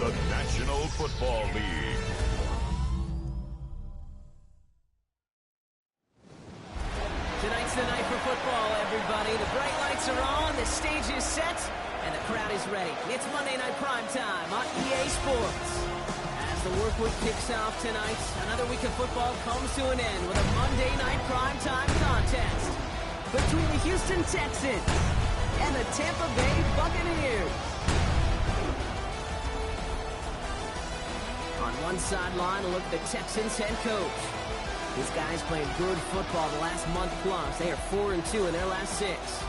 of the National Football League. Tonight's the night for football, everybody. The bright lights are on, the stage is set, and the crowd is ready. It's Monday Night Prime Time on EA Sports. As the work week kicks off tonight, another week of football comes to an end with a Monday Night Prime Time contest between the Houston Texans and the Tampa Bay Buccaneers. On one sideline, a look at the Texans head coach. These guys played good football the last month plus. They are 4-2 in their last 6.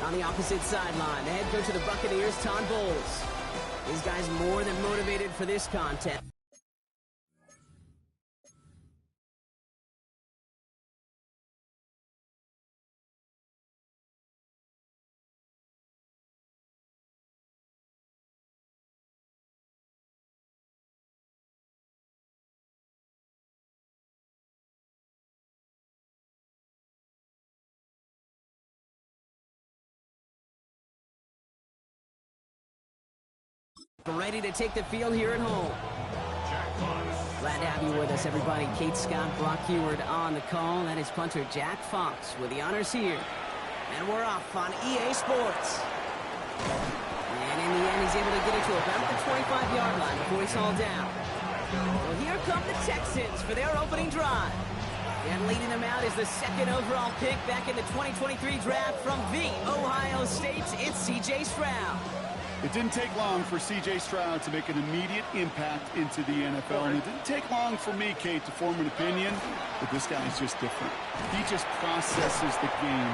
On the opposite sideline, the head coach of the Buccaneers, Todd Bowles. These guys more than motivated for this contest. Ready to take the field here at home. Glad to have you with us, everybody. Kate Scott, Brock Heward on the call. That is punter Jack Fox with the honors here. And we're off on EA Sports. And in the end, he's able to get it to about the 25-yard line before he's hauled down. Well, here come the Texans for their opening drive. And leading them out is the second overall pick back in the 2023 draft from the Ohio State. It's C.J. Stroud. It didn't take long for C.J. Stroud to make an immediate impact into the NFL, and it didn't take long for me, Kate, to form an opinion that this guy's just different. He just processes the game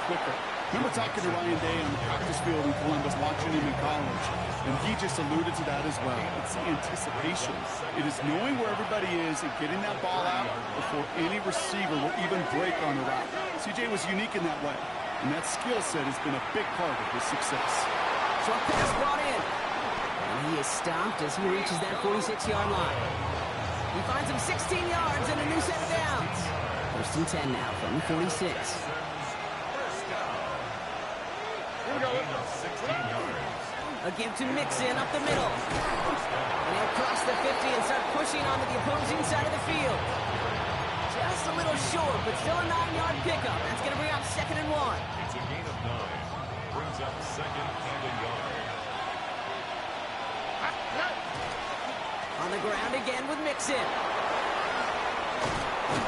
quicker. Remember talking to Ryan Day on the practice field in Columbus, watching him in college, and he just alluded to that as well. It's the anticipation. It is knowing where everybody is and getting that ball out before any receiver will even break on the route. C.J. was unique in that way, and that skill set has been a big part of his success. Short pass brought in. And he is stopped as he reaches that 46-yard line. He finds him 16 yards and a new set of downs. First and 10 now from the 46. A give to Mixon up the middle. And he'll cross the 50 and start pushing onto the opposing side of the field. Just a little short, but still a 9-yard pickup. That's going to bring up 2nd and 1. It's a gain of 9. Brings up 2nd and a yard. On the ground again with Mixon.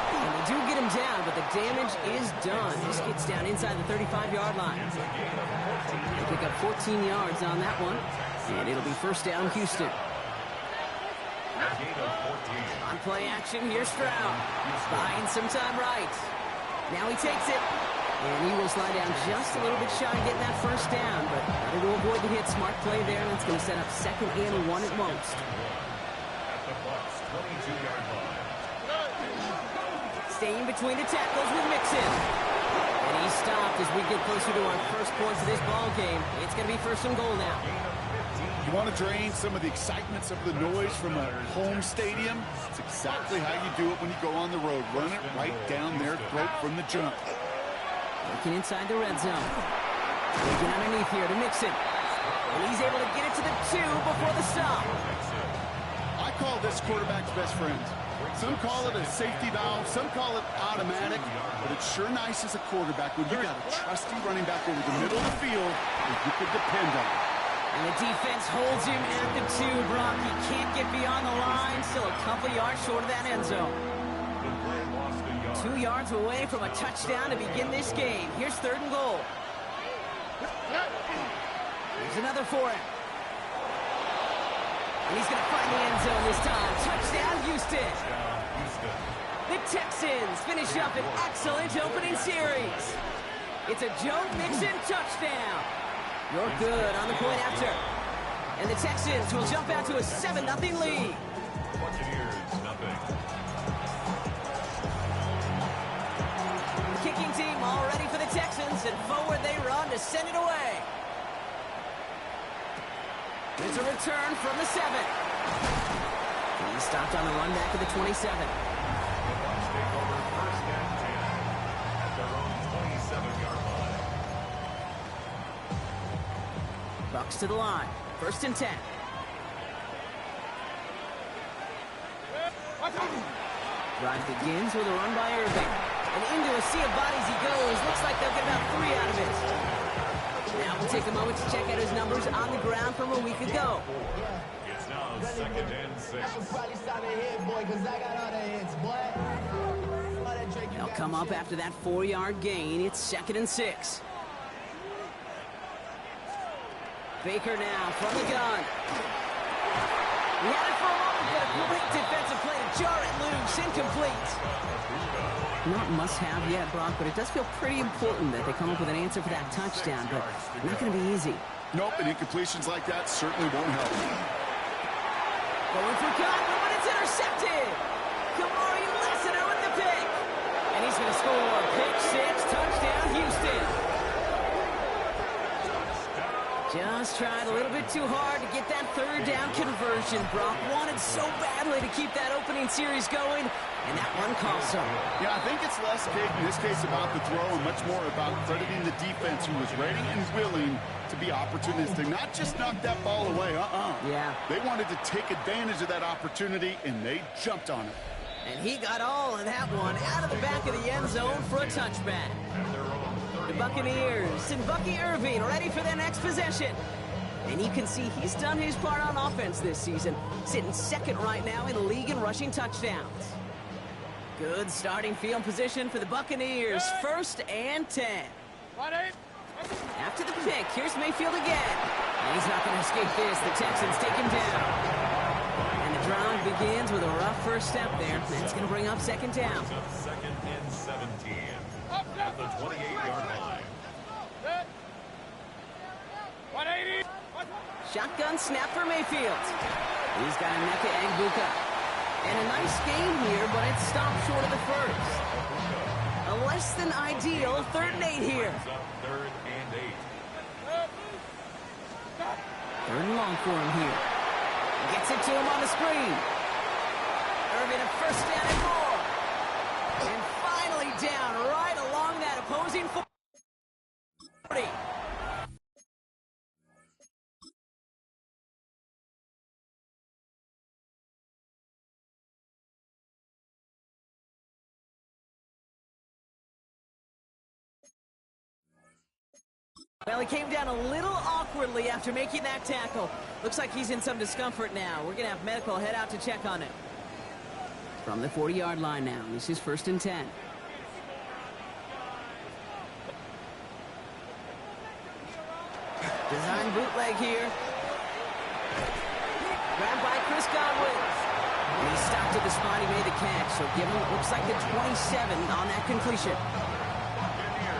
And they do get him down, but the damage is done. This gets down inside the 35-yard line. They pick up 14 yards on that one, and it'll be first down Houston. On play action, here's Stroud. Buying some time right. Now he takes it. And he will slide down just a little bit shy of getting that first down, but better to avoid the hit. Smart play there, and it's going to set up 2nd and 1 at most. Staying between the tackles with Mixon. And he's stopped as we get closer to our first points of this ball game. It's going to be 1st and goal now. You want to drain some of the excitement, some of the noise from a home stadium? It's exactly how you do it when you go on the road. Run it right down their throat from the jump. Looking inside the red zone. Taking underneath here to Mixon. And he's able to get it to the 2 before the stop. I call this quarterback's best friend. Some call it a safety valve, some call it automatic, but it's sure nice as a quarterback when you got a trusty running back over the middle of the field that you can depend on. And the defense holds him at the 2, Brock. He can't get beyond the line. Still a couple yards short of that end zone. 2 yards away from a touchdown to begin this game. Here's 3rd and goal. Here's another for him. And he's going to find the end zone this time. Touchdown, Houston. The Texans finish up an excellent opening series. It's a Joe Mixon touchdown. You're good on the point after. And the Texans will jump out to a 7-0 lead. Kicking team all ready for the Texans, and forward they run to send it away. There's a return from the 7. He's stopped on the run back of the 27. Bucks to the line. 1st and 10. Drive begins with a run by Irving. And into a sea of bodies he goes. Looks like they'll get about 3 out of it. Now we'll take a moment to check out his numbers on the ground from a week ago. It's now 2nd and 6. They'll come up after that 4-yard gain. It's 2nd and 6. Baker now from the gun. He had it for a moment, but a great defensive play to jar it loose. Incomplete. Not must-have yet, Brock, but it does feel pretty important that they come up with an answer for that touchdown, but not going to be easy. Nope, and incompletions like that certainly won't help. Going for Godwin, but it's intercepted. Kamari Lassiter with the pick. And he's going to score. Pick 6, touchdown, Houston. Just tried a little bit too hard to get that 3rd down conversion. Brock wanted so badly to keep that opening series going, and that one cost him. Yeah, I think it's less, Kate, in this case about the throw and much more about crediting the defense who was ready and willing to be opportunistic, not just knock that ball away. Yeah. They wanted to take advantage of that opportunity, and they jumped on it. And he got all of that one out of the back of the end zone for a touchback. The Buccaneers and Bucky Irving ready for their next possession. And you can see he's done his part on offense this season, sitting 2nd right now in the league in rushing touchdowns. Good starting field position for the Buccaneers. 1st and 10. After the pick, here's Mayfield again. And he's not going to escape this. The Texans take him down. And the drive begins with a rough first step there. That's going to bring up 2nd down. 2nd and 17 at the 28-yard line. 180. Shotgun snap for Mayfield. He's got Emeka Egbuka. And a nice gain here, but it stopped short of the first. A less than ideal 3rd and 8 here. 3rd and 8. 3rd and long for him here. Gets it to him on the screen. Irving a 1st down and more. And finally down right along that opposing 40. Well, he came down a little awkwardly after making that tackle. Looks like he's in some discomfort now. We're going to have medical head out to check on him. From the 40-yard line now. This is 1st and 10. Design bootleg here. Grabbed by Chris Godwin. And he stopped at the spot he made the catch. So give him, looks like the 27 on that completion.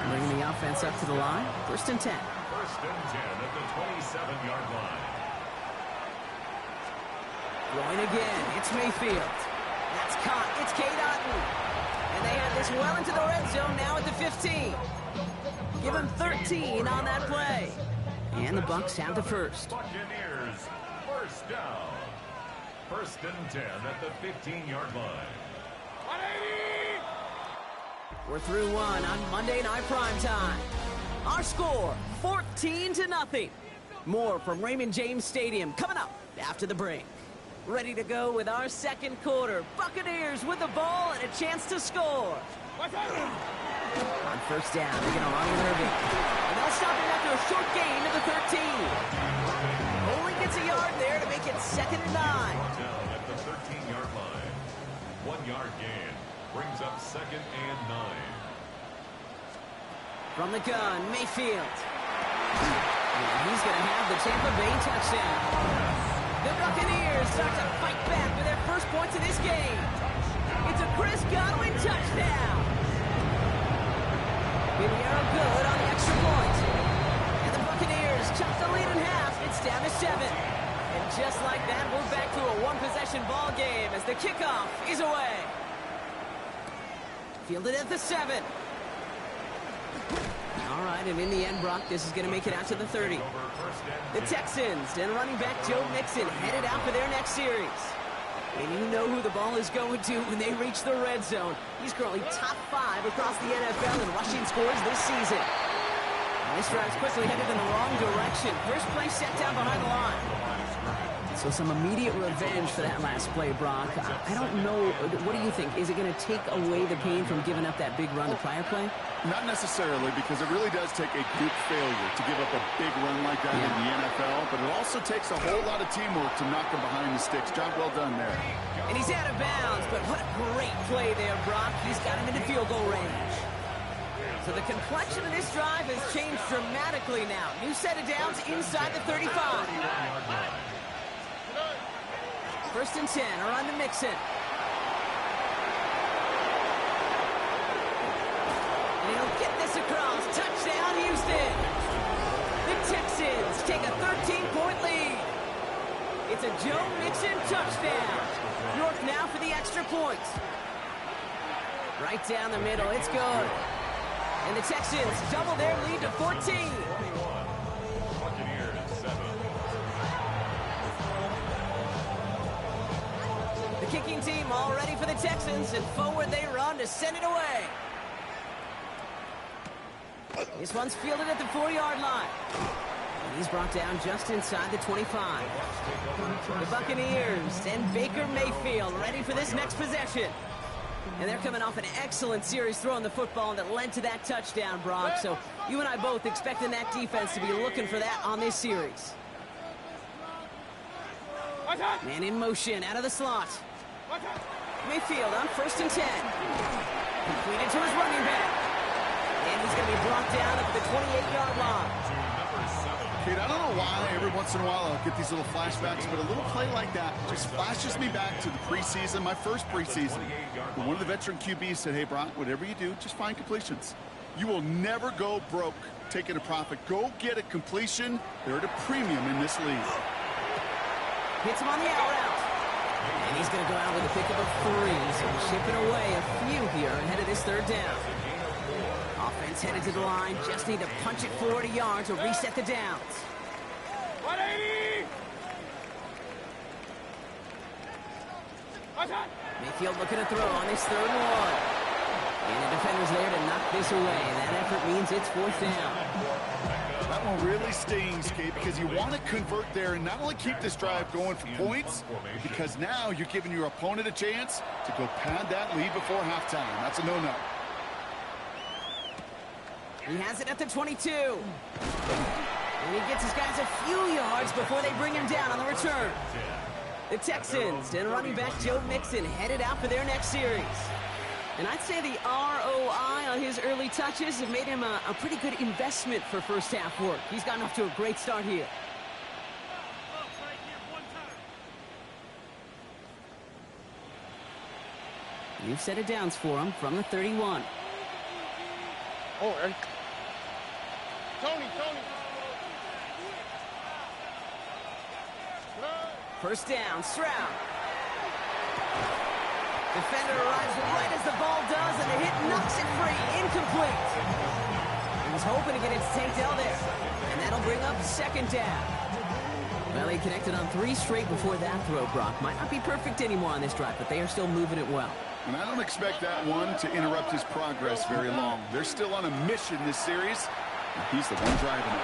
Bringing the offense up to the line. 1st and 10. 1st and 10 at the 27-yard line. Going again. It's Mayfield. That's caught. It's Cade Otton. And they have this well into the red zone now at the 15. Give him 13 on that play. And the Bucs have the first. Buccaneers, 1st down. 1st and 10 at the 15-yard line. 180. We're through one on Monday Night Primetime. Our score, 14-0. More from Raymond James Stadium coming up after the break. Ready to go with our 2nd quarter. Buccaneers with the ball and a chance to score. On 1st down, they're going to run with Irving. And they'll stop him after a short gain to the 13. Only gets a yard there to make it 2nd and 9. Down at the 13-yard line. 1-yard gain brings up 2nd and 9. From the gun, Mayfield. And he's going to have the Tampa Bay touchdown. The Buccaneers start to fight back with their first points of this game. It's a Chris Godwin touchdown. Pinheiro good on the extra point. And the Buccaneers chop the lead in half. It's down to 7. And just like that, we're back to a one-possession ball game as the kickoff is away. Fielded at the 7. All right, and in the end, Brock, this is going to make it out to the 30. The Texans and running back Joe Mixon headed out for their next series. And you know who the ball is going to when they reach the red zone. He's currently top 5 across the NFL in rushing scores this season. And this drive's quickly headed in the wrong direction. First play set down behind the line. So some immediate revenge for that last play, Brock. I don't know. What do you think? Is it going to take away the pain from giving up that big run the prior play? Not necessarily, because it really does take a group failure to give up a big run like that in the NFL, but it also takes a whole lot of teamwork to knock him behind the sticks. Job well done there. And he's out of bounds, but what a great play there, Brock. He's got him into field goal range. So the complexion of this drive has changed dramatically now. New set of downs inside the 35. First and 10, around the Mixon. And he'll get this across. Touchdown, Houston. The Texans take a 13-point lead. It's a Joe Mixon touchdown. North now for the extra points. Right down the middle. It's good. And the Texans double their lead to 14. Buccaneers 7. The kicking team all ready for the Texans, and forward they run to send it away. This one's fielded at the 4-yard line. And he's brought down just inside the 25. The Buccaneers and Baker Mayfield ready for this next possession. And they're coming off an excellent series throwing the football that led to that touchdown, Brock. So you and I both expecting that defense to be looking for that on this series. Man in motion out of the slot. Mayfield on first and 10. Completed to his running back. And he's going to be brought down at the 28-yard line. Kate, I don't know why every once in a while I'll get these little flashbacks, but a little play like that just flashes me back to the preseason, my first preseason. One of the veteran QBs said, hey, Brock, whatever you do, just find completions. You will never go broke taking a profit. Go get a completion. They're at a premium in this league. Hits him on the out route. And he's going to go out with a pick of a 3. So shipping away a few here ahead of this third down. Offense headed to the line. Just need to punch it 40 yards to reset the downs. 180! Mayfield looking to throw on this third and 1. And the defender's there to knock this away. That effort means it's fourth down. That one really stings, Kate, because you want to convert there and not only keep this drive going for points, because now you're giving your opponent a chance to go pad that lead before halftime. That's a no-no. He has it at the 22. And he gets his guys a few yards before they bring him down on the return. The Texans and running back Joe Mixon headed out for their next series. And I'd say the ROI on his early touches have made him a pretty good investment for first half work. He's gotten off to a great start here. You've set it downs for him from the 31. Oh, right. Tony. First down, Stroud. Defender arrives right as the ball does, and the hit knocks it free. Incomplete. He was hoping to get it to Tank Dell there. And that'll bring up second down. Well, he connected on 3 straight before that throw, Brock. Might not be perfect anymore on this drive, but they are still moving it well. And I don't expect that one to interrupt his progress very long. They're still on a mission this series, and he's the one driving it.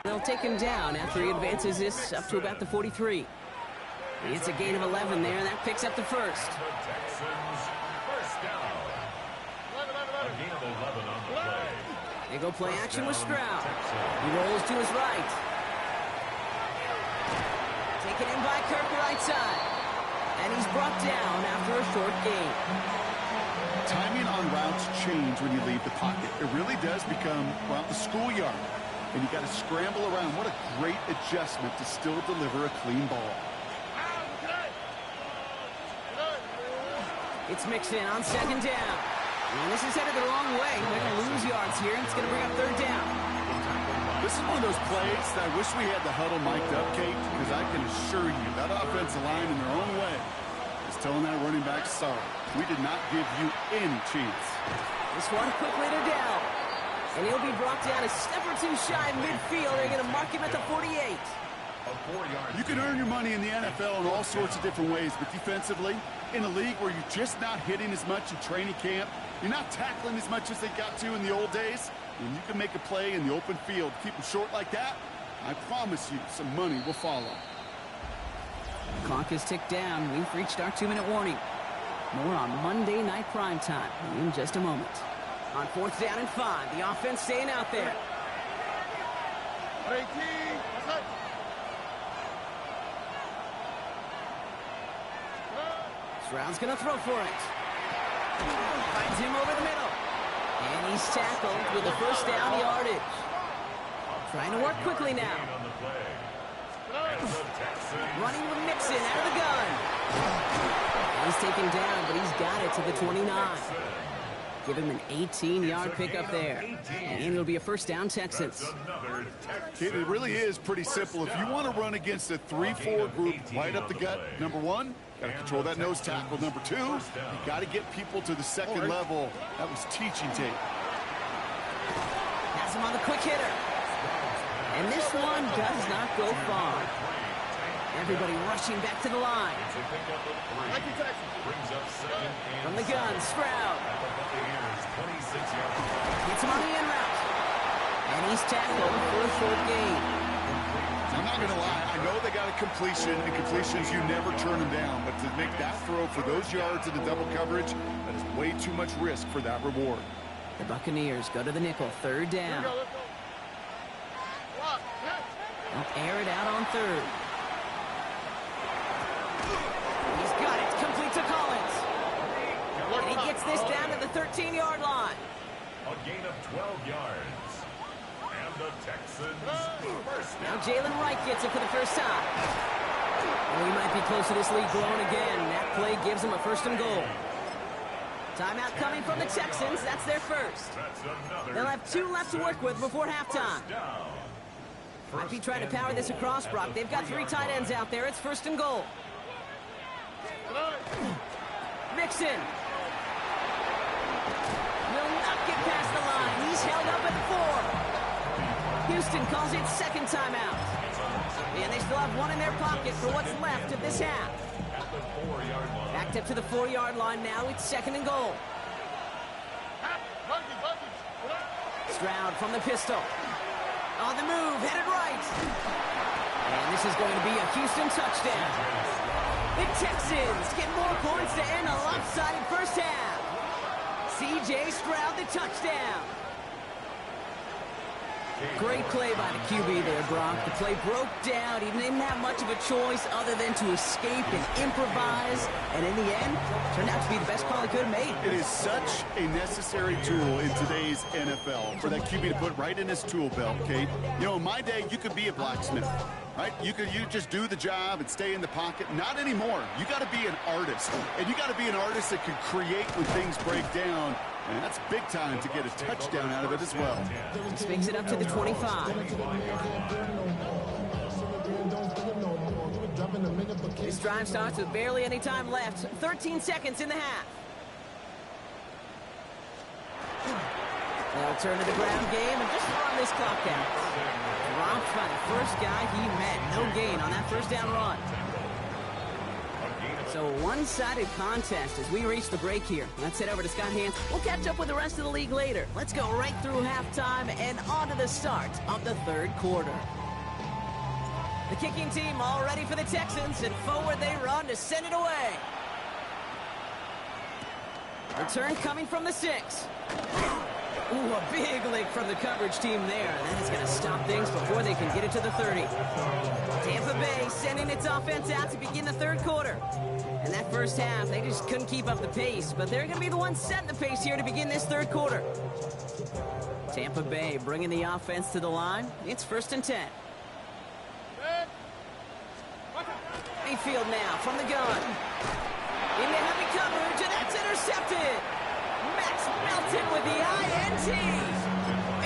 They'll take him down after he advances this up to about the 43. It's a gain of 11 there, and that picks up the first. The Texans first down. A gain of 11 on the play. They go play action with Stroud. He rolls to his right. Taken in by Kirk right side. And he's brought down after a short gain. Timing on routes change when you leave the pocket. It really does become, well, the schoolyard. And you got to scramble around. What a great adjustment to still deliver a clean ball. It's mixed in on second down. And this is headed the wrong way. They're going to lose yards here, and it's going to bring up third down. This is one of those plays that I wish we had the huddle mic'd up, Kate, because I can assure you that offensive line in their own way is telling that running back, sorry, we did not give you any chance. This one quickly to down. And he'll be brought down a step or two shy of midfield. They're going to mark him at the 48. You can earn your money in the NFL in all sorts of different ways, but defensively, in a league where you're just not hitting as much in training camp, you're not tackling as much as they got to in the old days, and you can make a play in the open field, keep them short like that, I promise you some money will follow. Clock is ticked down. We've reached our 2-minute warning. More on Monday Night Primetime in just a moment. On 4th down and 5, the offense staying out there. Stroud's going to throw for it. Finds him over the middle. And he's tackled with a first down yardage. Trying to work quickly now. Running with Mixon out of the gun. He's taken down, but he's got it to the 29. Give him an 18-yard pickup there. And it'll be a first down, Texans. It really is pretty simple. If you want to run against a 3-4 group right up the gut, number one, got to control that nose tackle. Number two, you got to get people to the second level. That was teaching tape. Has him on the quick hitter. And this one does not go far. Everybody rushing back to the line. From the gun, Stroud. Gets him on the in route. And he's tackled for a short gain. I'm not going to lie. I know they got a completion, and completions, you never turn them down. But to make that throw for those yards in the double coverage, that is way too much risk for that reward. The Buccaneers go to the nickel, third down. They'll air it out on third. He's got it, complete to Collins. And he gets this down to the 13-yard line. A gain of 12 yards. And the Texans first Now Jalen Wright gets it for the first time. Well, he might be close to this lead growing again. That play gives him a first and goal. Timeout coming from the Texans. That's their first. They'll have 2 left to work with before halftime. Might be trying to power this across, Brock. They've got 3 tight ends out there. It's first and goal. Mixon. Will not get past the line. He's held up at 4. Houston calls it second timeout. And they still have 1 in their pocket for what's left of this half. Backed up to the 4-yard line now. It's second and goal. Stroud from the pistol. On the move, headed right. And this is going to be a Houston touchdown. The Texans get more points to end a lopsided first half. C.J. Stroud, the touchdown. Great play by the QB there, Brock. The play broke down. He didn't have much of a choice other than to escape and improvise. And in the end, turned out to be the best call he could have made. It is such a necessary tool in today's NFL for that QB to put right in his tool belt, Kate. You know, in my day, you could be a blacksmith, right? You just do the job and stay in the pocket. Not anymore. You got to be an artist. And you got to be an artist that can create when things break down. And that's big time to get a touchdown out of it as well. He swings it up to the 25. This drive starts with barely any time left. 13 seconds in the half. They'll turn to the ground game and just run this clock out. Dropped by the first guy he met. No gain on that first down run. So one-sided contest as we reach the break here. Let's head over to Scott Hans. We'll catch up with the rest of the league later. Let's go right through halftime and on to the start of the third quarter. The kicking team all ready for the Texans, and forward they run to send it away. Return coming from the 6. Ooh, a big lick from the coverage team there. That is going to stop things before they can get it to the 30. Tampa Bay sending its offense out to begin the third quarter. And that first half, they just couldn't keep up the pace, but they're going to be the ones setting the pace here to begin this third quarter. Tampa Bay bringing the offense to the line. It's 1st and 10. Mayfield now from the gun. Into heavy coverage, and that's intercepted. Max Melton with the INT.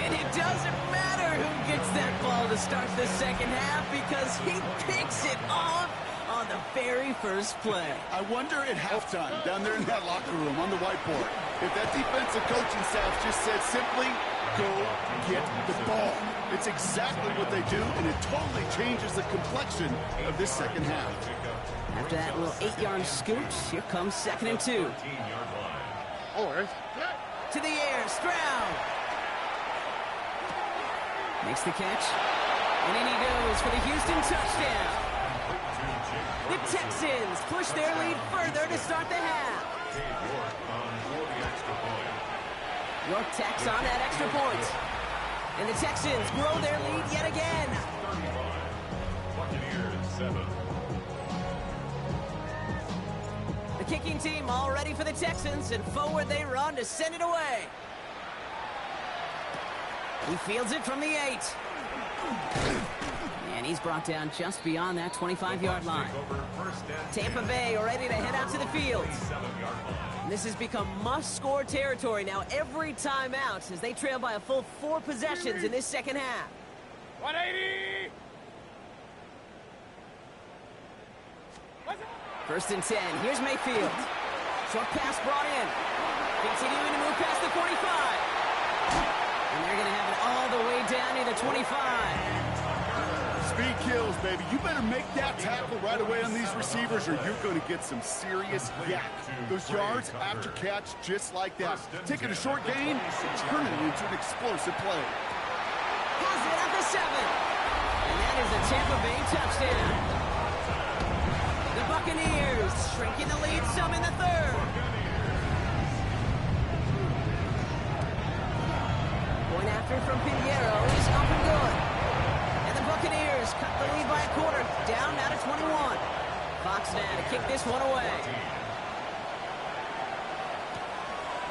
And it doesn't matter who gets that ball to start the second half because he picks it off on the very first play. I wonder at halftime, down there in that locker room on the whiteboard, if that defensive coaching staff just said simply, go get the ball. It's exactly what they do, and it totally changes the complexion of this second half. After that little 8-yard scoot, here comes 2nd and 2. To the air, Stroud. Makes the catch. And in he goes for the Houston touchdown. The Texans push their lead further to start the half. York tacks on that extra point. And the Texans grow their lead yet again. Buccaneers 7. The kicking team all ready for the Texans, and forward they run to send it away. He fields it from the 8. And he's brought down just beyond that 25-yard line. Tampa Bay ready to head out to the field. This has become must-score territory now every time out as they trail by a full 4 possessions in this second half. 180! 1st and 10. Here's Mayfield. Short pass brought in. Continuing to move past the 45. And they're going to have it all the way down to the 25. Speed kills, baby. You better make that tackle right away on these receivers or you're going to get some serious yak. Those yards after catch just like that. Taking a short gain, turning it into an explosive play. Has it at the 7. And that is a Tampa Bay touchdown. The Buccaneers shrinking the lead some in the 3rd. Point after from Pinheiro is up and good. And the Buccaneers cut the lead by a quarter, down now to 21. Fox now to kick this one away.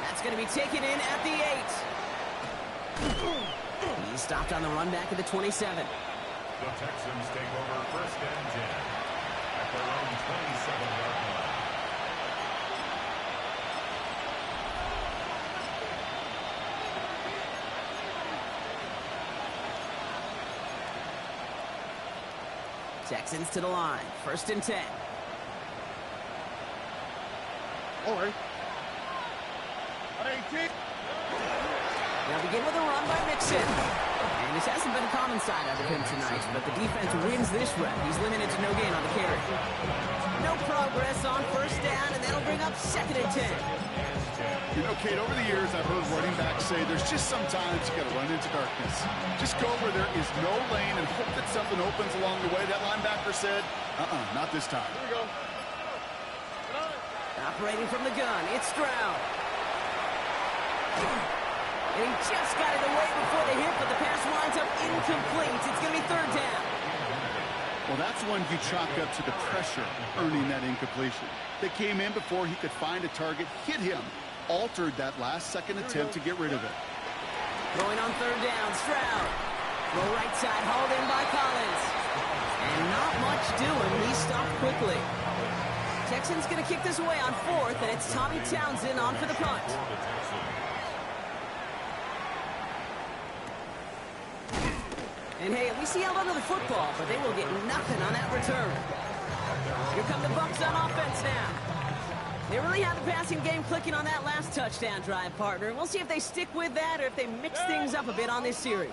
That's going to be taken in at the 8. He's stopped on the run back at the 27. The Texans take over 1st and 10 at their own 27-yard line. Texans to the line. 1st and 10. All right. 118. Now begin with a run by Mixon. And this hasn't been a common side out of him tonight, but the defense wins this rep. He's limited to no gain on the carry. No progress on 1st down, and that'll bring up 2nd and 10. You know, Kate, over the years, I've heard running backs say there's just sometimes you got to run into darkness. Just go where there is no lane and hope that something opens along the way. That linebacker said, not this time. Here we go. Operating from the gun, it's Stroud. And he just got it away before the hit, but the pass winds up incomplete. It's going to be 3rd down. Well, that's one you chalk up to the pressure earning that incompletion. They came in before he could find a target, hit him, altered that last-second attempt to get rid of it. Going on 3rd down, Stroud. Throw right side, hauled in by Collins. And not much doing. He stopped quickly. Texans going to kick this away on 4th, and it's Tommy Townsend on for the punt. And hey, at least he held onto the football, but they will get nothing on that return. Here come the Bucs on offense now. They really have the passing game clicking on that last touchdown drive, partner. We'll see if they stick with that or if they mix things up a bit on this series.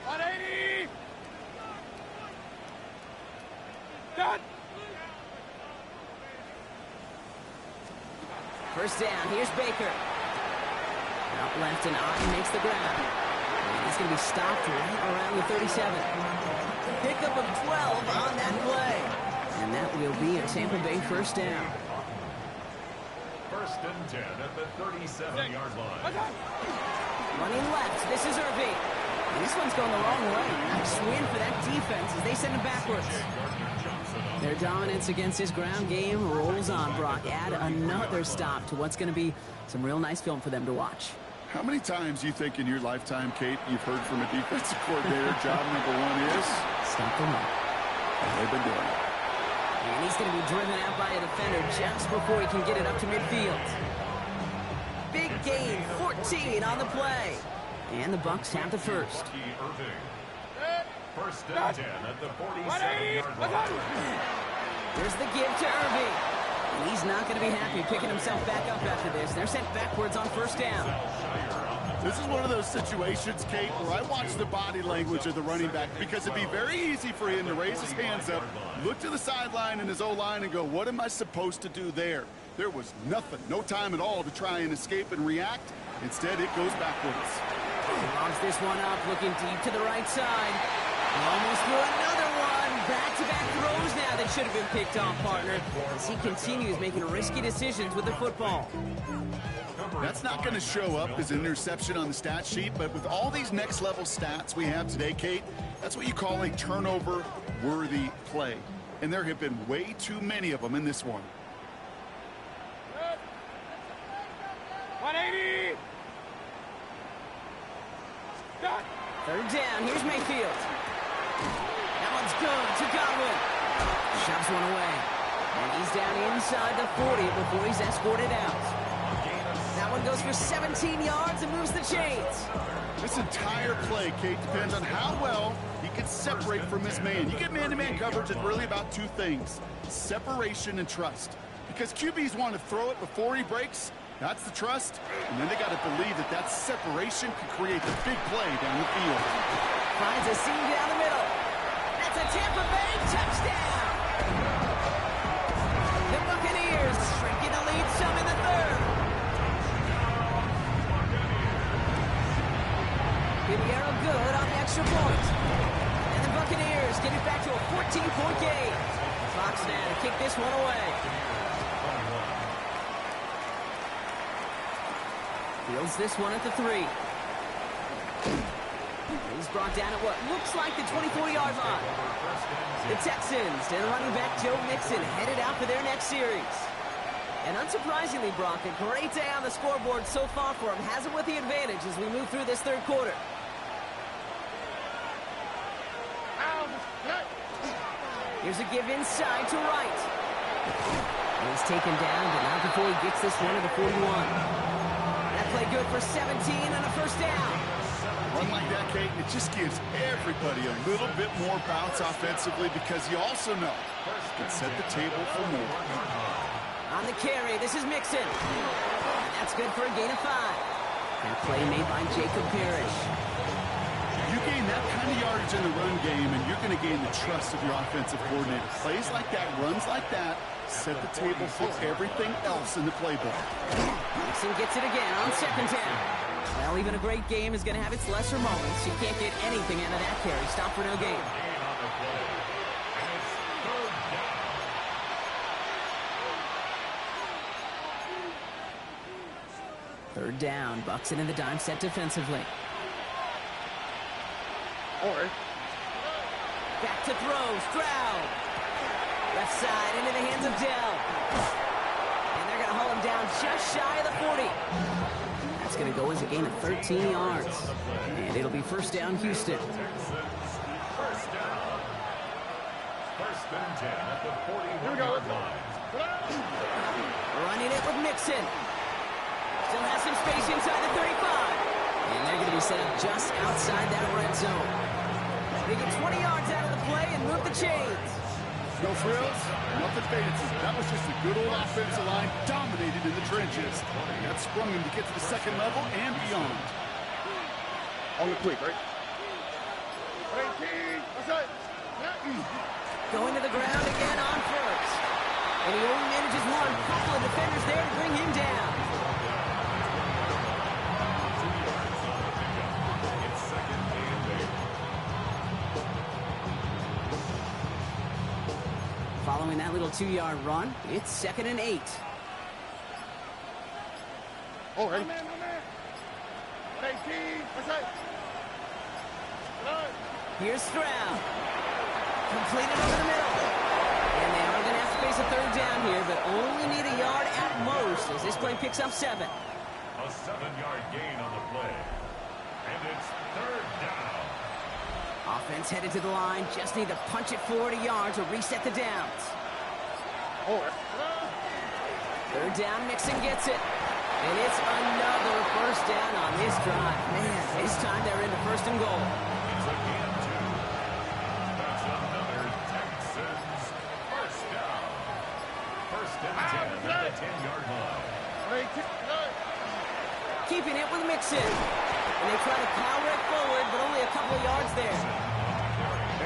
180. Done. First down. Here's Baker. Out left, and Otten makes the grab. And he's going to be stopped right around the 37. Pickup of 12 on that play. And that will be a Tampa Bay first down. First and 10 at the 37-yard line. Running left. This is Irving. And this one's going the wrong way. Nice win for that defense as they send him backwards. Their dominance against his ground game rolls on, Brock. Add another stop to what's going to be some real nice film for them to watch. How many times do you think in your lifetime, Kate, you've heard from a defensive coordinator, job number one is? Stop the run. They've been doing it. And he's going to be driven out by a defender just before he can get it up to midfield. Big gain, 14 on the play. And the Bucs have the first. First and 10 at the 47-yard line. Here's the give to Irving. And he's not going to be happy picking himself back up after this. They're sent backwards on first down. This is one of those situations, Kate, where I watch the body language of the running back because it'd be very easy for him to raise his hands up, look to the sideline and his O-line and go, what am I supposed to do there? There was nothing, no time at all to try and escape and react. Instead, it goes backwards. Logs this one up, looking deep to the right side. Almost threw another one. Back-to-back throws now that should have been picked off, partner, as he continues making risky decisions with the football. That's not going to show up as an interception on the stat sheet, but with all these next-level stats we have today, Kate, that's what you call a turnover-worthy play. And there have been way too many of them in this one. 180. Stop. Third down. Here's Mayfield. That one's good to Godwin. Shoves one away. And he's down inside the 40 before he's escorted out. That one goes for 17 yards and moves the chains. This entire play, Kate, depends on how well he can separate from his man. You get man-to-man coverage, it's really about two things: separation and trust. Because QBs want to throw it before he breaks. That's the trust. And then they got to believe that that separation could create the big play down the field. Finds a seam down the middle. That's a Tampa Bay touchdown. The Buccaneers shrinking the lead some in the third. Riviera good on the extra point. And the Buccaneers get it back to a 14-point game. Fox now to kick this one away. Fields this one at the 3. He's brought down at what looks like the 24-yard line. The Texans and running back Joe Mixon headed out for their next series. And unsurprisingly, Brock, a great day on the scoreboard so far for him. Has him with the advantage as we move through this third quarter. Here's a give inside to right. And he's taken down, but not before he gets this one to the 41. That play good for 17 and a first down. Run like that, Kate, it just gives everybody a little bit more bounce offensively because you also know it can set the table for more. On the carry, this is Mixon. And that's good for a gain of 5. And a play made by Jacob Parrish. You gain that kind of yardage in the run game, and you're going to gain the trust of your offensive coordinator. Plays like that, runs like that, set the table for everything else in the playbook. Mixon gets it again on second down. Well, even a great game is going to have its lesser moments. You can't get anything out of that carry. Stop for no gain. Third down. Bucks it in the dime set defensively. Back to throw. Stroud. Left side into the hands of Dell. And they're going to haul him down just shy of the 40. That's going to go as a gain of 13 yards. And it'll be first down, Houston. First down. First and 10 at the 41-yard line. Running it with Mixon. Still has some space inside the 35. And they're going to be set up just outside that red zone. They get 20 yards out of the play and move the chains. No frills, nothing fancy. That was just a good old offensive line dominated in the trenches. And that sprung him to get to the second level and beyond. On the quick, right? Going to the ground again on first. And he only manages one. Couple of defenders there to bring him down. It's second and 8. Following that little 2-yard run, it's 2nd and 8. Oh, ready? Hey, team. What's that? Here's Stroud. Completed over the middle. And they are going to have to face a 3rd down here, but only need a yard at most as this play picks up 7. A 7-yard gain on the play. And it's 3rd down. Offense headed to the line. Just need to punch it 40 yards to reset the downs. Oh, 3rd down, Mixon gets it. And it's another 1st down on this drive. Man, this time they're into 1st and goal. It's a gain of 2. That's another Texans 1st down. 1st and 10 at the 10-yard line. Keeping it with Mixon. And they try to power it forward, but only a couple of yards there.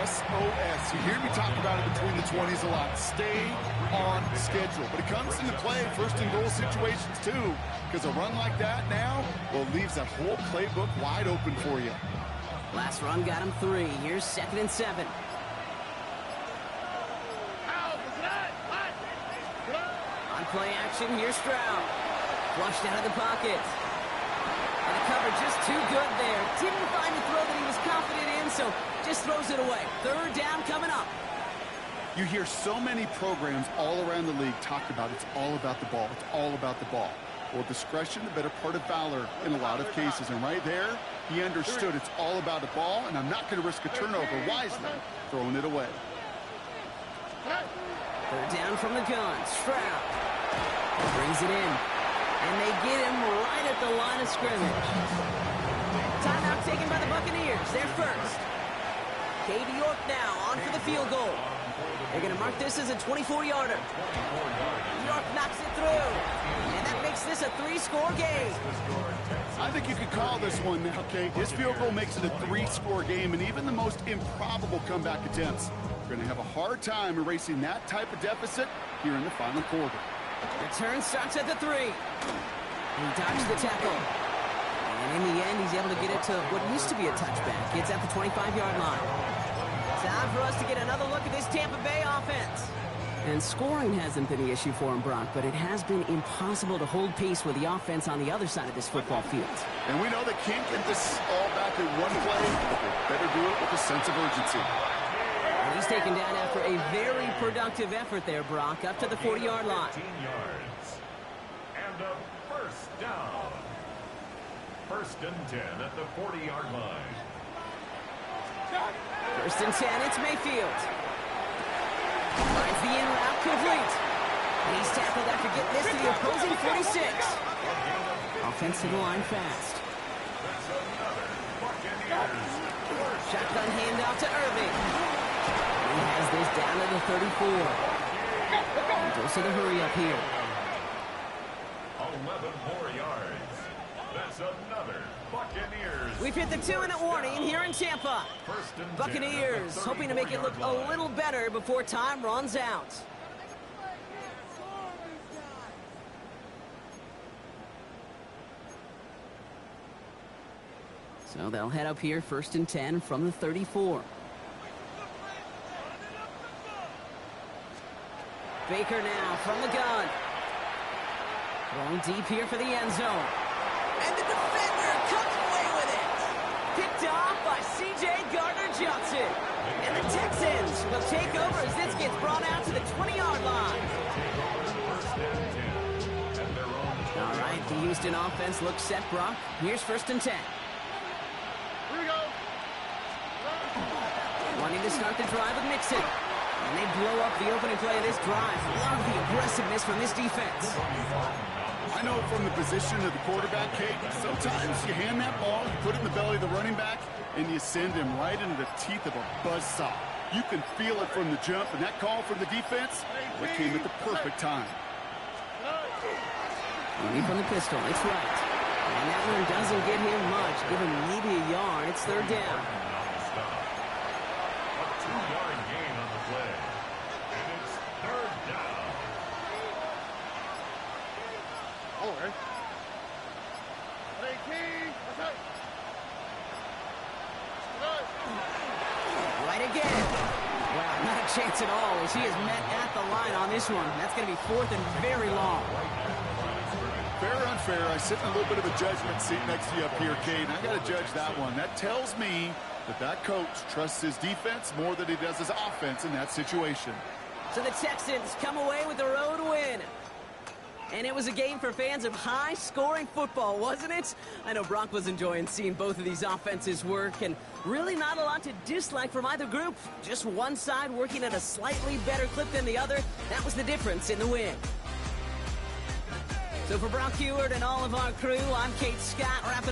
SOS. You hear me talk about it between the 20s a lot. Stay on schedule. But it comes into play 1st and goal situations too. Because a run like that now, well, leaves that whole playbook wide open for you. Last run got him 3. Here's 2nd and 7. On play action, here's Stroud. Flushed out of the pocket. And the cover just too good there. Didn't find a throw that he was confident in, so just throws it away. 3rd down coming up. You hear so many programs all around the league talk about it's all about the ball. It's all about the ball. Well, discretion, the better part of valor in a lot of cases. And right there, he understood it's all about the ball, and I'm not going to risk a turnover wisely, throwing it away. 3rd down from the gun. Stroud brings it in. And they get him right at the line of scrimmage. Timeout taken by the Buccaneers. They're first. Katie York now on for the field goal. They're going to mark this as a 24-yarder. York knocks it through. And that makes this a 3-score game. I think you could call this one now, Kate. This field goal makes it a 3-score game, and even the most improbable comeback attempts are going to have a hard time erasing that type of deficit here in the final quarter. Return starts at the 3. He dodged the tackle. And in the end, he's able to get it to what used to be a touchback. It's at the 25-yard line. Time for us to get another look at this Tampa Bay offense. And scoring hasn't been the issue for him, Brock, but it has been impossible to hold pace with the offense on the other side of this football field. And we know they can't get this all back in one play, but they better do it with a sense of urgency. And he's taken down after a very productive effort there, Brock, up to the 40-yard line. 15 yards. And a 1st down. 1st and 10 at the 40-yard line. 1st and 10, it's Mayfield. Finds the in route complete. And he's tackled after getting this to the opposing 46. Offense to the line fast. That's another Buccaneers. Shotgun handout to Irving. He has this down to the 34. He goes to the hurry up here. 11 more yards. That's another Buccaneers. We've hit the 2-minute warning here in Tampa. 1st and 10 Buccaneers at the hoping to make it look 34-yard a line. little better before time runs out. So they'll head up here 1st and 10 from the 34. Baker now from the gun. Going deep here for the end zone. And the defender comes away with it. Picked off by C.J. Gardner-Johnson. And the Texans will take over as this gets brought out to the 20-yard line. All right, the Houston offense looks set, Brock. Here's 1st and 10. Here we go. Wanting to start the drive with Mixon. And they blow up the opening play of this drive. Love the aggressiveness from this defense. I know from the position of the quarterback, Kate, sometimes you hand that ball, you put it in the belly of the running back, and you send him right into the teeth of a buzzsaw. You can feel it from the jump, and that call from the defense, it came at the perfect time. Running from the pistol, it's right. And that one doesn't get him much. Give him maybe a yard. It's 3rd down. A 2-yard gain on the play. And it's 3rd down. Right again. Wow, not a chance at all as he is met at the line on this one. That's going to be 4th and very long. Fair or unfair, I sit in a little bit of a judgment seat next to you up here, Kate. I got to judge that one. That tells me that coach trusts his defense more than he does his offense in that situation. So the Texans come away with a road win. And it was a game for fans of high-scoring football, wasn't it? I know Brock was enjoying seeing both of these offenses work, and really not a lot to dislike from either group. Just one side working at a slightly better clip than the other. That was the difference in the win. So for Brock Huard and all of our crew, I'm Kate Scott, wrapping